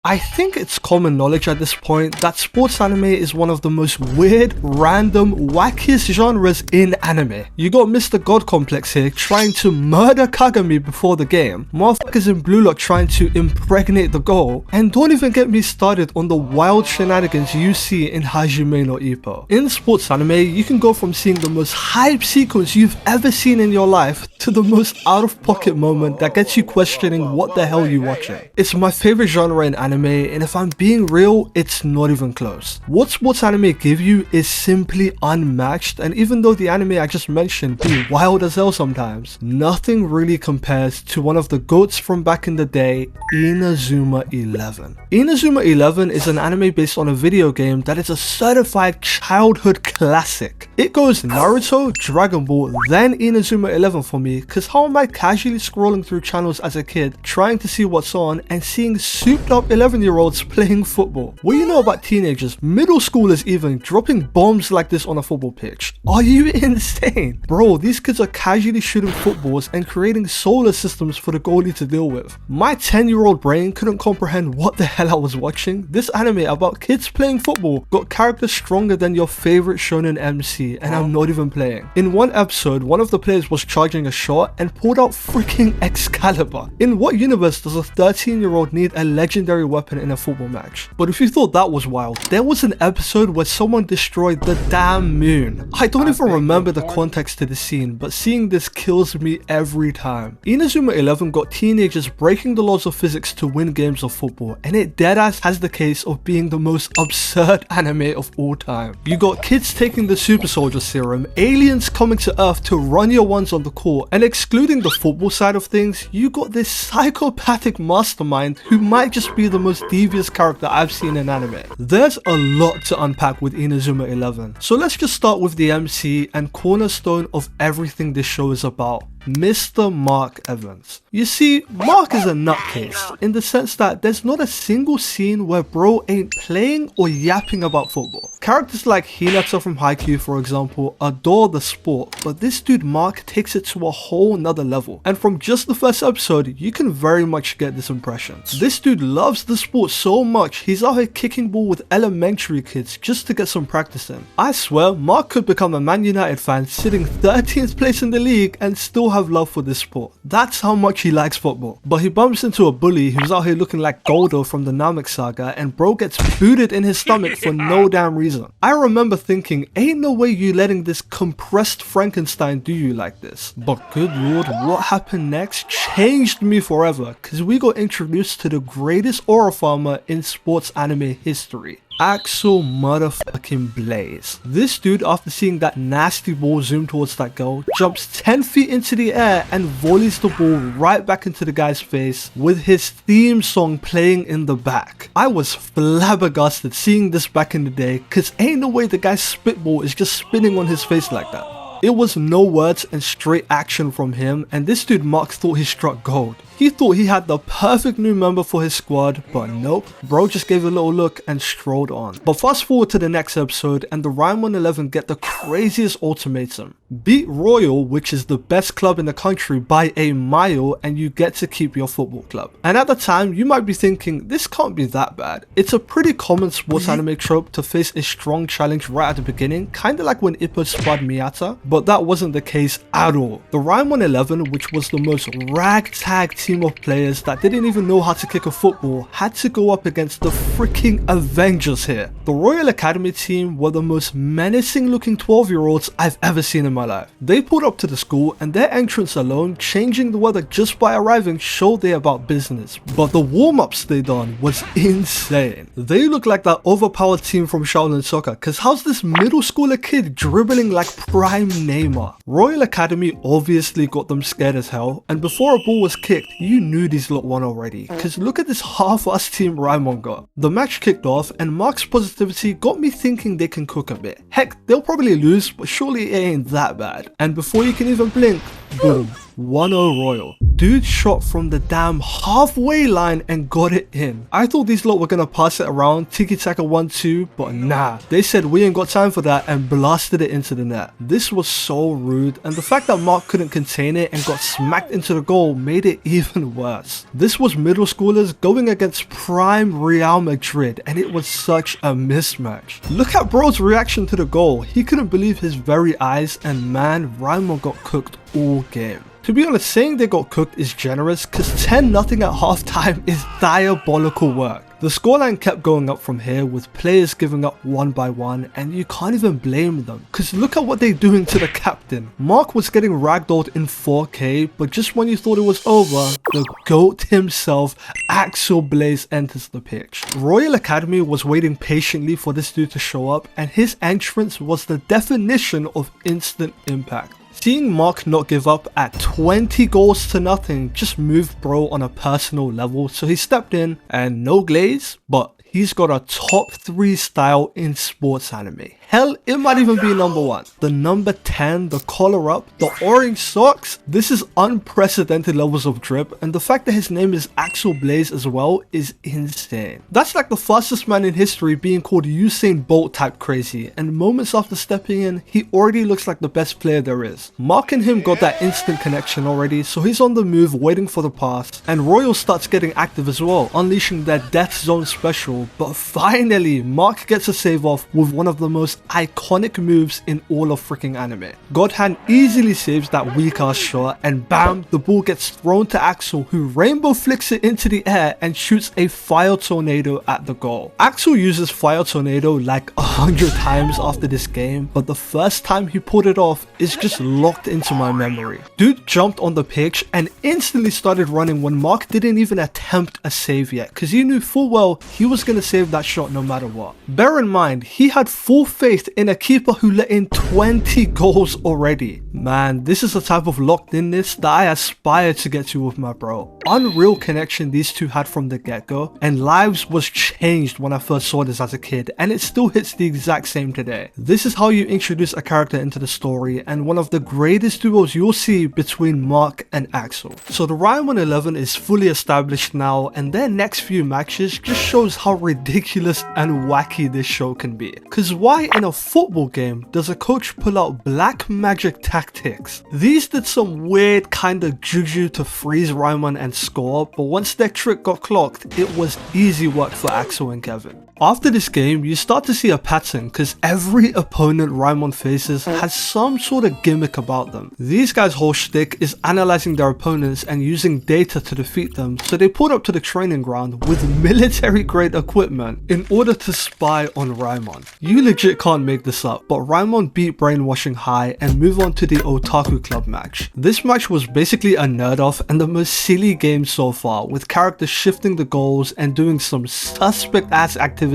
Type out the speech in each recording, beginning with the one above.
I think it's common knowledge at this point that sports anime is one of the most weird, random, wackiest genres in anime. You got Mr. God Complex here trying to murder Kagami before the game, motherfuckers in Blue Lock trying to impregnate the goal, and don't even get me started on the wild shenanigans you see in Hajime no Ippo. In sports anime, you can go from seeing the most hype sequence you've ever seen in your life to the most out-of-pocket moment that gets you questioning what the hell you're watching. It's my favorite genre in anime, and if I'm being real, it's not even close. What sports anime give you is simply unmatched, and even though the anime I just mentioned be wild as hell sometimes, nothing really compares to one of the GOATs from back in the day, Inazuma 11. Inazuma 11 is an anime based on a video game that is a certified childhood classic. It goes Naruto, Dragon Ball, then Inazuma 11 for me, cause how am I casually scrolling through channels as a kid, trying to see what's on, and seeing souped up 11-year-olds playing football? What do you know about teenagers, middle schoolers even, dropping bombs like this on a football pitch? Are you insane? Bro, these kids are casually shooting footballs and creating solar systems for the goalie to deal with. My 10-year-old brain couldn't comprehend what the hell I was watching. This anime about kids playing football got characters stronger than your favorite shonen MC, and I'm not even playing. In one episode, one of the players was charging a shot and pulled out freaking Excalibur. In what universe does a 13-year-old need a legendary weapon in a football match? But if you thought that was wild, there was an episode where someone destroyed the damn moon. I don't even remember the context to the scene, but seeing this kills me every time. Inazuma 11 got teenagers breaking the laws of physics to win games of football, and it deadass has the case of being the most absurd anime of all time. You got kids taking the super soldier serum, aliens coming to Earth to run your ones on the court, and excluding the football side of things, you got this psychopathic mastermind who might just be the most devious character I've seen in anime. There's a lot to unpack with Inazuma 11, so let's just start with the MC and cornerstone of everything this show is about, Mr. Mark Evans. You see, Mark is a nutcase in the sense that there's not a single scene where bro ain't playing or yapping about football. Characters like Hinata from Haikyuu, for example, adore the sport, but this dude Mark takes it to a whole nother level, and from just the first episode, you can very much get this impression. This dude loves the sport so much, he's out here kicking ball with elementary kids just to get some practice in. I swear, Mark could become a Man United fan sitting 13th place in the league and still have love for this sport. That's how much he likes football. But he bumps into a bully who's out here looking like Goldo from the Namek saga, and bro gets booted in his stomach for no damn reason. I remember thinking, ain't no way you letting this compressed Frankenstein do you like this. But good lord, what happened next changed me forever, cause we got introduced to the greatest aura farmer in sports anime history, Axel motherfucking Blaze. This dude, after seeing that nasty ball zoom towards that girl, jumps 10 feet into the air and volleys the ball right back into the guy's face with his theme song playing in the back. I was flabbergasted seeing this back in the day, cause ain't no way the guy's spitball is just spinning on his face like that. It was no words and straight action from him, and this dude Mark thought he struck gold. He thought he had the perfect new member for his squad, but nope, bro just gave a little look and strolled on. But fast forward to the next episode, and the Raimon 11 get the craziest ultimatum. Beat Royal, which is the best club in the country, by a mile, and you get to keep your football club. And at the time, you might be thinking, this can't be that bad. It's a pretty common sports anime trope to face a strong challenge right at the beginning, kinda like when Ippo spud Miyata, but that wasn't the case at all. The Raimon 11, which was the most ragtag team of players that didn't even know how to kick a football, had to go up against the freaking Avengers here. The Royal Academy team were the most menacing looking 12-year-olds I've ever seen in my life. They pulled up to the school, and their entrance alone, changing the weather just by arriving, showed they about business. But the warm-ups they done was insane. They look like that overpowered team from Shaolin Soccer, cause how's this middle schooler kid dribbling like prime Neymar? Royal Academy obviously got them scared as hell, and before a ball was kicked, you knew these lot won already, cause look at this half-ass team Raimon got. The match kicked off, and Mark's positivity got me thinking they can cook a bit. Heck, they'll probably lose, but surely it ain't that bad. And before you can even blink, boom. 1-0 Royal. Dude shot from the damn halfway line and got it in. I thought these lot were gonna pass it around, tiki-taka 1-2, but nah. They said we ain't got time for that and blasted it into the net. This was so rude, and the fact that Mark couldn't contain it and got smacked into the goal made it even worse. This was middle schoolers going against prime Real Madrid, and it was such a mismatch. Look at bro's reaction to the goal. He couldn't believe his very eyes, and man, Raimon got cooked all game. To be honest, saying they got cooked is generous, cause 10-0 at halftime is diabolical work. The scoreline kept going up from here, with players giving up one by one, and you can't even blame them, cause look at what they're doing to the captain. Mark was getting ragdolled in 4K, but just when you thought it was over, the GOAT himself, Axel Blaze, enters the pitch. Royal Academy was waiting patiently for this dude to show up, and his entrance was the definition of instant impact. Seeing Mark not give up at 20 goals to nothing just moved bro on a personal level, so he stepped in, and no glaze, but he's got a top 3 style in sports anime. Hell, it might even be number 1. The number 10, the collar up, the orange socks. This is unprecedented levels of drip, and the fact that his name is Axel Blaze as well is insane. That's like the fastest man in history being called Usain Bolt type crazy, and moments after stepping in, he already looks like the best player there is. Mark and him got that instant connection already, so he's on the move waiting for the pass, and Royal starts getting active as well, unleashing their death zone special, but finally, Mark gets a save off with one of the most iconic moves in all of freaking anime. Godhand easily saves that weak ass shot, and bam, the ball gets thrown to Axel, who rainbow flicks it into the air and shoots a fire tornado at the goal. Axel uses fire tornado like 100 times after this game, but the first time he pulled it off is just locked into my memory. Dude jumped on the pitch and instantly started running when Mark didn't even attempt a save yet, cause he knew full well he was gonna save that shot no matter what. Bear in mind, he had full faith in a keeper who let in 20 goals already. Man, this is the type of locked inness that I aspire to get to with my bro. Unreal connection these two had from the get-go, and lives was changed when I first saw this as a kid, and it still hits the exact same today. This is how you introduce a character into the story, and one of the greatest duos you'll see between Mark and Axel. So the Raimon 11 is fully established now, and their next few matches just shows how ridiculous and wacky this show can be. Cause why in a football game does a coach pull out black magic tactics? These did some weird kind of juju to freeze Raimon and score, but once their trick got clocked, it was easy work for Axel and Kevin. After this game, you start to see a pattern because every opponent Raimon faces has some sort of gimmick about them. These guys' whole shtick is analyzing their opponents and using data to defeat them, so they pulled up to the training ground with military grade equipment in order to spy on Raimon. You legit can't make this up, but Raimon beat Brainwashing High and move on to the Otaku Club match. This match was basically a nerd off and the most silly game so far, with characters shifting the goals and doing some suspect ass activities.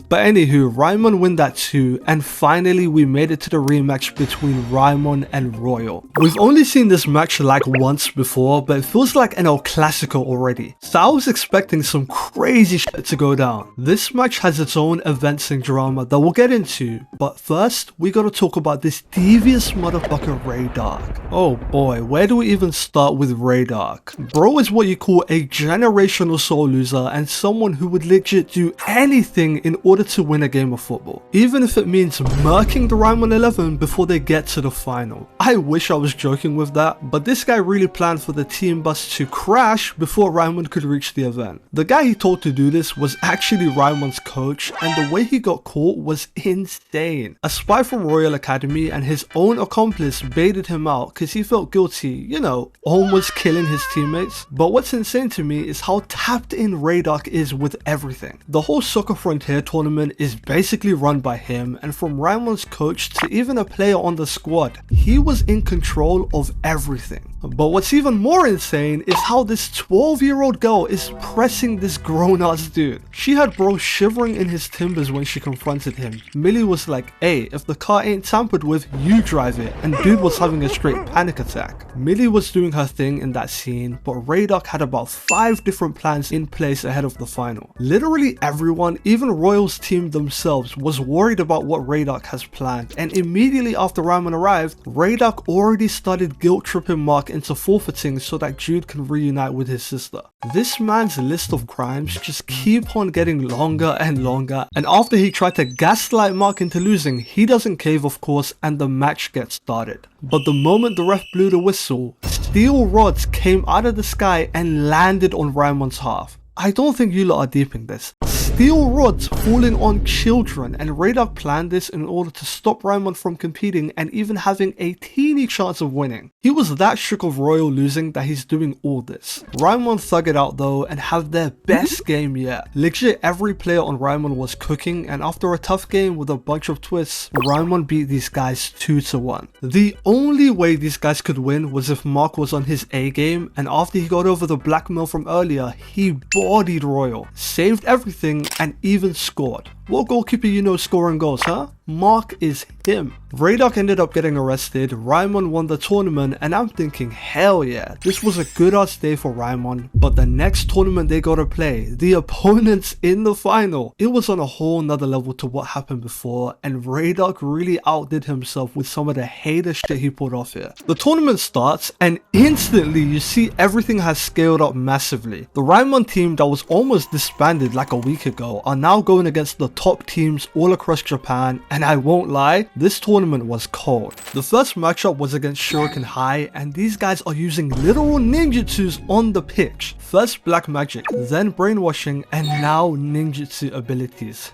But anywho, Raimon win that too, and finally we made it to the rematch between Raimon and Royal. We've only seen this match like once before, but it feels like an El Clasico already, so I was expecting some crazy shit to go down. This match has its own events and drama that we'll get into, but first we gotta talk about this devious motherfucker Ray Dark. Oh boy, where do we even start with Ray Dark? Bro is what you call a generational soul loser and someone who would legit do anything in order to win a game of football, even if it means murking the Raimon 11 before they get to the final. I wish I was joking with that, but this guy really planned for the team bus to crash before Raimon could reach the event. The guy he told to do this was actually Raimon's coach, and the way he got caught was insane. A spy from Royal Academy and his own accomplice baited him out because he felt guilty, you know, almost killing his teammates. But what's insane to me is how tapped in Ray Dark is with everything. The whole Soccer Frontier tournament is basically run by him, and from Raimon's coach to even a player on the squad, he was in control of everything. But what's even more insane is how this 12-year-old girl is pressing this grown-ass dude. She She had bro shivering in his timbers when she confronted him. Millie was like, hey, if the car ain't tampered with, you drive it, and dude was having a straight panic attack. Millie was doing her thing in that scene, but Raydock had about 5 different plans in place ahead of the final. Literally everyone, even Royal's team themselves, was worried about what Raydock has planned, and immediately after Raimon arrived, Raydock already started guilt tripping Mark into forfeiting so that Jude can reunite with his sister. This man's list of crimes just keep on getting longer and longer, and after he tried to gaslight Mark into losing, he doesn't cave of course, and the match gets started. But the moment the ref blew the whistle, steel rods came out of the sky and landed on Raimon's half. I don't think you lot are deeping this. Steel rods falling on children, and Raydock planned this in order to stop Raimon from competing and even having a teeny chance of winning. He was that shook of Royal losing that he's doing all this. Raimon thug it out though and have their best game yet. Legit every player on Raimon was cooking, and after a tough game with a bunch of twists, Raimon beat these guys 2-1. The only way these guys could win was if Mark was on his A game, and after he got over the blackmail from earlier, he bodied Royal, saved everything, and even scored. What goalkeeper you know scoring goals, huh? Mark is him. Raydock ended up getting arrested, Raimon won the tournament, and I'm thinking hell yeah, this was a good ass day for Raimon. But the next tournament they gotta play, the opponents in the final, it was on a whole nother level to what happened before, and Raydock really outdid himself with some of the hater shit he pulled off here. The tournament starts and instantly you see everything has scaled up massively. The Raimon team that was almost disbanded like a week ago are now going against the top teams all across Japan, and I won't lie, this tournament was cold. The first matchup was against Shuriken High, and these guys are using literal ninjutsus on the pitch. First black magic, then brainwashing, and now ninjutsu abilities.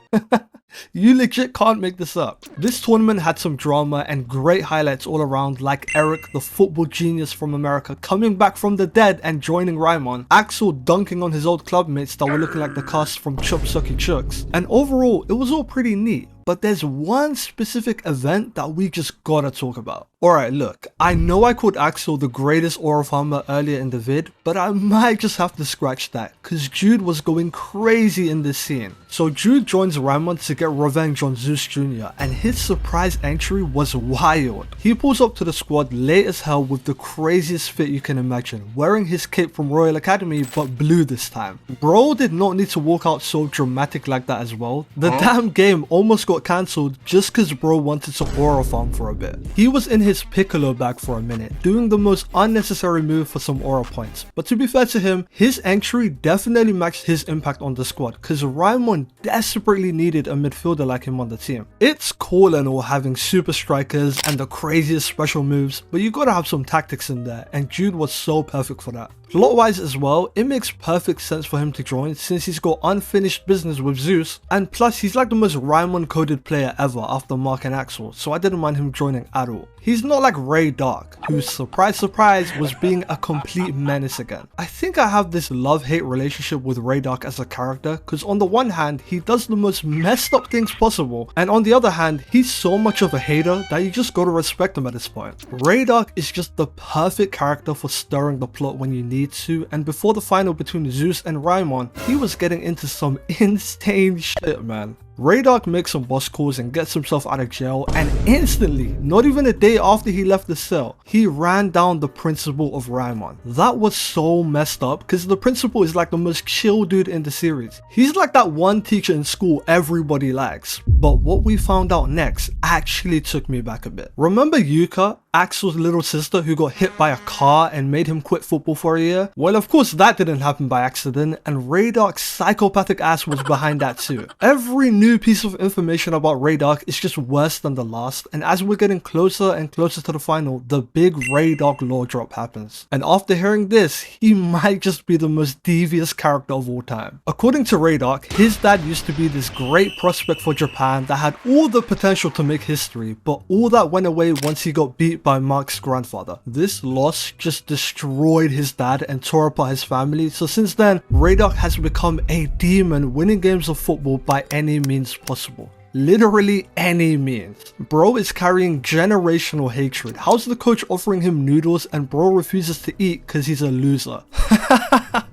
You legit can't make this up. This tournament had some drama and great highlights all around, like Eric, the football genius from America, coming back from the dead and joining Raimon, Axel dunking on his old clubmates that were looking like the cast from Chup Sucky Chucks, and overall it was all pretty neat. But there's one specific event that we just gotta talk about. Alright, look, I know I called Axel the greatest aura farmer earlier in the vid, but I might just have to scratch that, cause Jude was going crazy in this scene. So Jude joins Raimon to get revenge on Zeus Junior, and his surprise entry was wild. He pulls up to the squad late as hell with the craziest fit you can imagine, wearing his cape from Royal Academy but blue this time. Bro did not need to walk out so dramatic like that as well. The damn game almost got cancelled just cause bro wanted to aura farm for a bit. He was in his Piccolo bag for a minute, doing the most unnecessary move for some aura points. But to be fair to him, his entry definitely matched his impact on the squad, cause Raimon desperately needed a midfielder like him on the team. It's cool and all having super strikers and the craziest special moves, but you gotta have some tactics in there, and Jude was so perfect for that. Plot wise as well, it makes perfect sense for him to join since he's got unfinished business with Zeus, and plus he's like the most Raimon coded player ever after Mark and Axel, so I didn't mind him joining at all. He's not like Raydock, who surprise surprise was being a complete menace again. I think I have this love-hate relationship with Raydock as a character, cause on the one hand he does the most messed up things possible, and on the other hand he's so much of a hater that you just gotta respect him at this point. Raydock is just the perfect character for stirring the plot when you need to, and before the final between Zeus and Raimon, he was getting into some insane shit, man. Raydock makes some boss calls and gets himself out of jail, and instantly, not even a day after he left the cell, he ran down the principal of Raimon. That was so messed up because the principal is like the most chill dude in the series. He's like that one teacher in school everybody likes. But what we found out next actually took me back a bit. Remember Yuka, Axel's little sister who got hit by a car and made him quit football for a year? Well, of course that didn't happen by accident, and Raydock's psychopathic ass was behind that too. Every new piece of information about Raydock is just worse than the last, and as we're getting closer and closer to the final, the big Raydock lore drop happens. And after hearing this, he might just be the most devious character of all time. According to Raydock, his dad used to be this great prospect for Japan that had all the potential to make history, but all that went away once he got beat by Mark's grandfather. This loss just destroyed his dad and tore apart his family, so since then, Raydock has become a demon, winning games of football by any means possible. literally any means. Bro is carrying generational hatred. How's the coach offering him noodles and bro refuses to eat because he's a loser?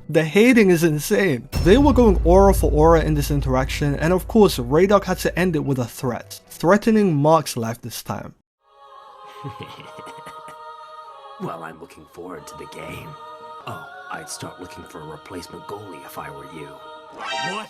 The hating is insane. They were going aura for aura in this interaction, and of course Raydog had to end it with a threat, threatening Mark's life this time. Well, I'm looking forward to the game. Oh, I'd start looking for a replacement goalie if I were you. What?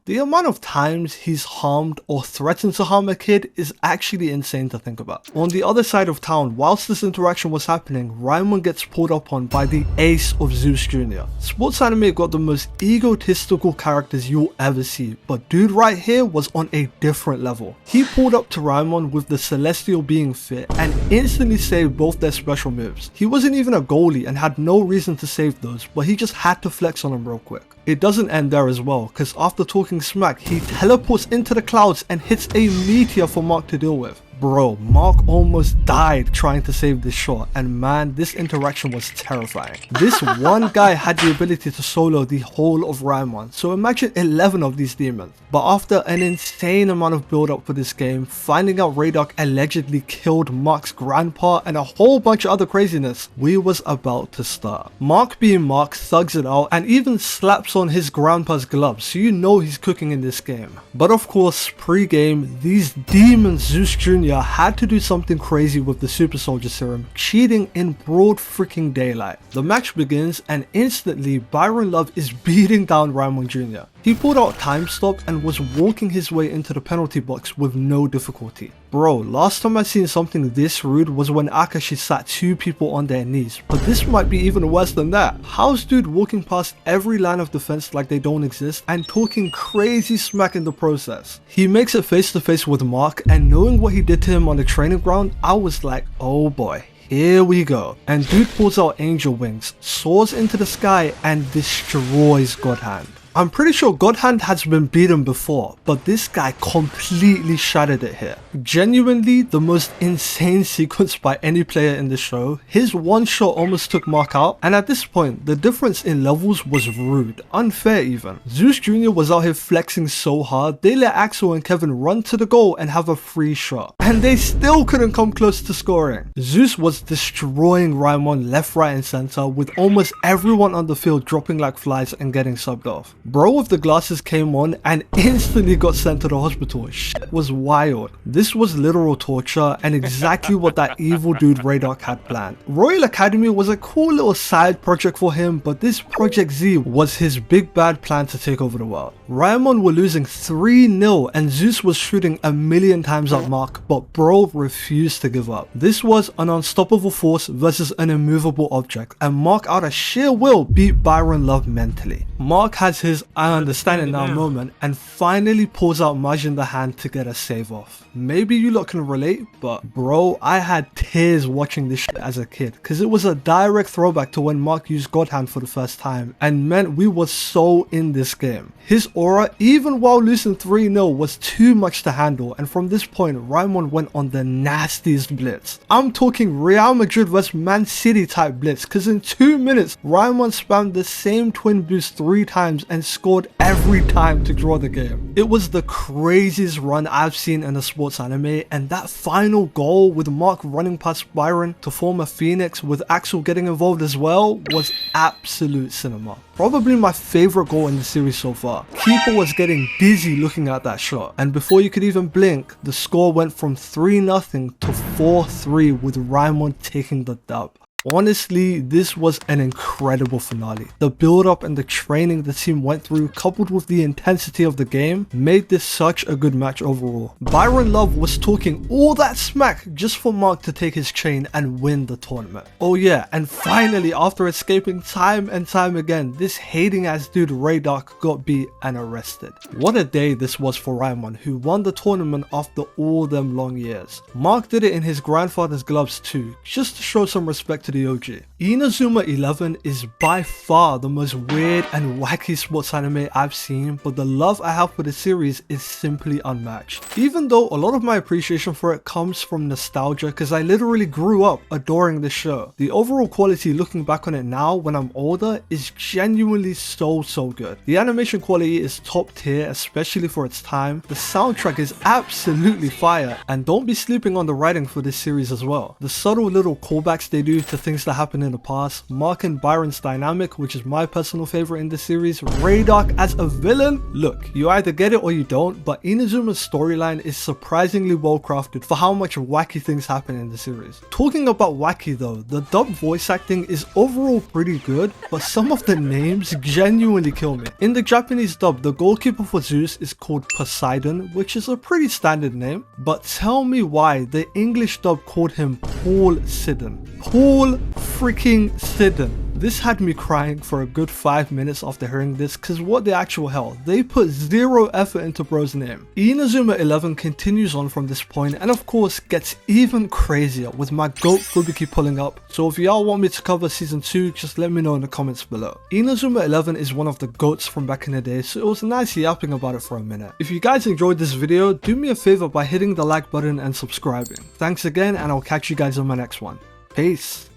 The amount of times he's harmed or threatened to harm a kid is actually insane to think about. On the other side of town, whilst this interaction was happening, Raimon gets pulled up on by the ace of Zeus Junior. Sports anime got the most egotistical characters you'll ever see, but dude right here was on a different level. He pulled up to Raimon with the celestial being fit and instantly saved both their special moves. He wasn't even a goalie and had no reason to save those, but he just had to flex on them real quick. It doesn't end there as well, because after talking smack, he teleports into the clouds and hits a meteor for Mark to deal with. Bro, Mark almost died trying to save this shot, and man, this interaction was terrifying. This one guy had the ability to solo the whole of Raimon, so imagine 11 of these demons. But after an insane amount of build up for this game, finding out Raydog allegedly killed Mark's grandpa and a whole bunch of other craziness, we was about to start. Mark being Mark thugs it out and even slaps on his grandpa's gloves, so you know he's cooking in this game. But of course, pre-game, these demons Zeus Junior had to do something crazy with the Super Soldier Serum, cheating in broad freaking daylight. The match begins and instantly Byron Love is beating down Raimon Jr. He pulled out Time Stop and was walking his way into the penalty box with no difficulty. Bro, last time I seen something this rude was when Akashi sat 2 people on their knees, but this might be even worse than that. How's dude walking past every line of defense like they don't exist and talking crazy smack in the process? He makes it face to face with Mark, and knowing what he did to him on the training ground, I was like, oh boy. Here we go. And dude pulls out angel wings, soars into the sky and destroys God Hand. I'm pretty sure God Hand has been beaten before, but this guy completely shattered it here. Genuinely the most insane sequence by any player in the show. His one shot almost took Mark out, and at this point the difference in levels was rude, unfair even. Zeus Jr. was out here flexing so hard, they let Axel and Kevin run to the goal and have a free shot, and they still couldn't come close to scoring. Zeus was destroying Raimon left, right and center, with almost everyone on the field dropping like flies and getting subbed off. Bro with the glasses came on and instantly got sent to the hospital. Shit was wild. This was literal torture and exactly what that evil dude Raydog had planned. Royal Academy was a cool little side project for him, but this Project Z was his big bad plan to take over the world. Raimon were losing 3-0 and Zeus was shooting a million times at Mark, but bro refused to give up. This was an unstoppable force versus an immovable object, and Mark out of sheer will beat Byron Love mentally. Mark has his I understand it now moment and finally pulls out Majin the hand to get a save off. Maybe you lot can relate, but bro, I had tears watching this shit as a kid, because it was a direct throwback to when Mark used God Hand for the first time and meant we were so in this game. His aura, even while losing 3-0, was too much to handle, and from this point Raimon went on the nastiest blitz. I'm talking Real Madrid vs Man City type blitz, because in 2 minutes Raimon spammed the same twin boost 3 times and scored every time to draw the game. It was the craziest run I've seen in a sports anime, and that final goal with Mark running past Byron to form a phoenix with Axel getting involved as well was absolute cinema. Probably my favorite goal in the series so far. Keeper was getting dizzy looking at that shot, and before you could even blink, the score went from 3-0 to 4-3 with Raimon taking the dub. Honestly, this was an incredible finale. The build up and the training the team went through, coupled with the intensity of the game, made this such a good match overall. Byron Love was talking all that smack just for Mark to take his chain and win the tournament. Oh yeah, and finally, after escaping time and time again, this hating ass dude Raydog got beat and arrested. What a day this was for Raimon, who won the tournament after all them long years. Mark did it in his grandfather's gloves too, just to show some respect to the the OG. Inazuma 11 is by far the most weird and wacky sports anime I've seen, but the love I have for the series is simply unmatched. Even though a lot of my appreciation for it comes from nostalgia, because I literally grew up adoring the show, the overall quality looking back on it now when I'm older is genuinely so good. The animation quality is top tier, especially for its time. The soundtrack is absolutely fire, and don't be sleeping on the writing for this series as well. The subtle little callbacks they do to things that happened in the past, Mark and Byron's dynamic, which is my personal favorite in the series, Raydark as a villain. Look, you either get it or you don't, but Inazuma's storyline is surprisingly well crafted for how much wacky things happen in the series. Talking about wacky though, the dubbed voice acting is overall pretty good, but some of the names genuinely kill me. In the Japanese dub, the goalkeeper for Zeus is called Poseidon, which is a pretty standard name, but tell me why the English dub called him Paul Sidon. Paul freaking Sidon. This had me crying for a good 5 minutes after hearing this, cause what the actual hell, they put zero effort into bro's name. Inazuma 11 continues on from this point and of course gets even crazier with my goat Fubuki pulling up, so if y'all want me to cover season 2, just let me know in the comments below. Inazuma 11 is one of the goats from back in the day, so it was nice yapping about it for a minute. If you guys enjoyed this video, do me a favor by hitting the like button and subscribing. Thanks again, and I'll catch you guys on my next one. Peace.